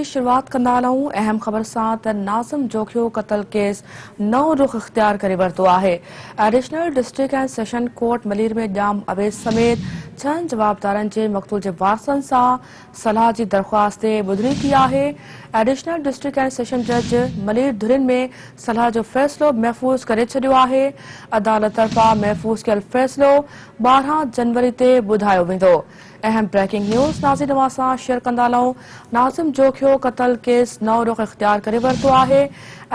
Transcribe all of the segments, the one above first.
जी शुरुआत कंदा हलूं अहम ख़बर सां त नाज़िम जोखियो क़त्ल केस नओं रुख़ इख़्तियार करे वरितो आहे। Additional district and session court Malir में ॼाम अवैध समेत 6 जवाबदारनि जे मक़तूल जे वारसनि सां सलाह जी दरख़्वास्त ते ॿुधणी थी आहे। एडिशनल डिस्ट्रिक्ट एंड सेशन जज मलीर धुरिन में सलाह जो फ़ैसिलो महफ़ूज़ करे छॾियो आहे। अदालत तरफ़ां महफ़ूज़ कयल फ़ैसिलो 12 जनवरी ते ॿुधायो वेंदो। अहम ब्रेकिंग न्यूज़ नाज़रीन अवां सां शेयर कंदा हलूं। नाज़िम जोखियो क़त्ल केस नओं रुख़ इख़्तियार करे वरितो आहे।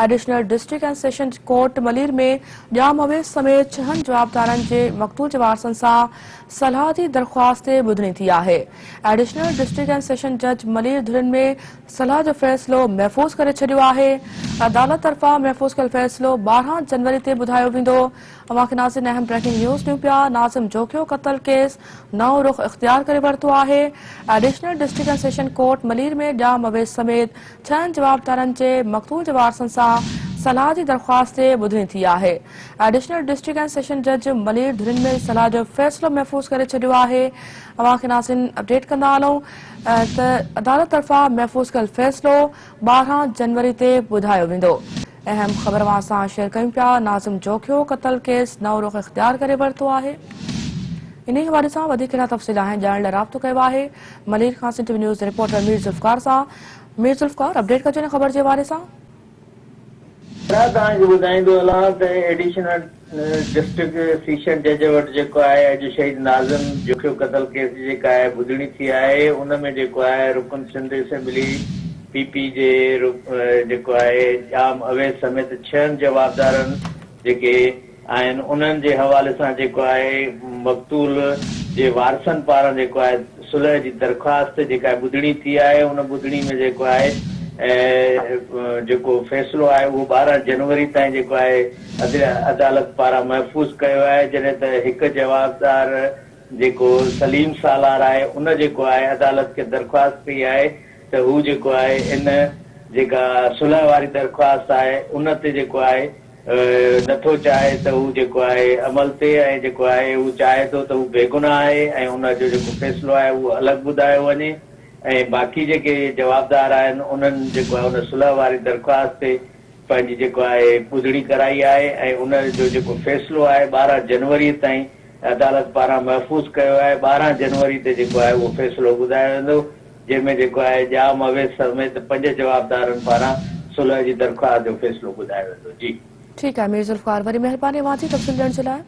Additional district and session court Malir में ॼाम अवैध समेत 6 जवाबदारनि जे मक़तूल जे वारसनि सां सलाह जी दरख़्वास्त ते ॿुधणी थी आहे। एडिशनल डिस्ट्रिक्ट एंड सेशन जज मलीर धुरिन में सलाह जो फ़ैसिलो महफ़ूज़ करे छॾियो आहे। अदालत तरफ़ां महफ़ूज़ कयल फ़ैसिलो 12 जनवरी ते ॿुधायो वेंदो। अवां खे नाज़रीन अहम ब्रेकिंग न्यूज़ ॾियूं पिया। नाज़िम जोखियो क़त्ल केस नओं रुख़ इख़्तियार करे वरितो आहे। Additional district and session court Malir में ॼाम अवैध समेत 6 जवाबदारनि जे मक़तूल जे वारसनि सां सलाह जी दरख़्वास्त ते ॿुधणी थी आहे। एडिशनल डिस्ट्रिक्ट एंड सेशन जज मलीर धुरिन में सलाह जो फ़ैसिलो महफ़ूज़ करे छॾियो आहे। अवां खे नाज़रीन अपडेट कंदा हलूं त अदालत तरफ़ां महफ़ूज़ कयल फ़ैसिलो 12 जनवरी ते ॿुधायो वेंदो। अहम ख़बर अवां सां शेयर कयूं पिया। नाज़िम जोखियो क़त्ल केस नओं रुख़ इख़्तियार करे वरितो आहे। इन हवाले सां वधीक तफ़सील ॼाणण लाइ राब्तो कयो आहे मलीर खां city news reporter Mir Zulfikar सां। मीर ज़ुल्फ़कार अपडेट कजो इन ख़बर जे हवाले सां। तव्हांखे ॿुधाईंदो हलां त एडिशनल डिस्ट्रिक्ट सेशन जज वटि जेको आहे अॼु शहीद नाज़िम जोखियो क़त्ल केस जेका आहे ॿुधणी थी आहे। उन में जेको आहे रुकन सिंध असेंबली पीपी जे जेको आहे ॼाम अवैध समेत 6 जवाबदारनि जेके आहिनि उन्हनि जे हवाले सां जेको आहे मक़तूल जे वारसनि पारां जेको आहे सुलह जी दरख़्वास्त जेका आहे ॿुधणी थी आहे। उन ॿुधणी में जेको आहे जेको फ़ैसिलो आहे उहो 12 जनवरी ताईं जेको आहे अदालत पारां महफ़ूज़ कयो आहे। जॾहिं त हिकु जवाबदार जेको सलीम सालार आहे उन जेको आहे अदालत खे दरख़्वास्त कई आहे त हू जेको आहे इन जेका सुलह वारी दरख़्वास्त आहे उन ते जेको आहे नथो चाहे त हू जेको आहे अमल ते ऐं जेको आहे हू चाहे थो त हू बेगुनाह आहे ऐं उन जो जेको फ़ैसिलो आहे उहो अलॻि ॿुधायो वञे ऐं बाक़ी जेके जवाबदार आहिनि उन्हनि जेको आहे उन सुलह वारी दरख़्वास्त ते पंहिंजी जेको आहे ॿुधणी कराई आहे ऐं उन जो जेको फ़ैसिलो आहे 12 जनवरी ताईं अदालत पारां महफ़ूज़ कयो आहे। 12 जनवरी ते जेको आहे उहो फ़ैसिलो ॿुधायो वेंदो जंहिंमें जेको आहे ॼाम अवैध समेत 5 जवाबदारनि पारां सुलह जी दरख़्वास्त जो फ़ैसिलो ॿुधायो वेंदो। जी ठीक है मीर ज़ुल्फ़कार, वरी मेहरबानी अवां जी तफ़सील ॾियण जे लाइ।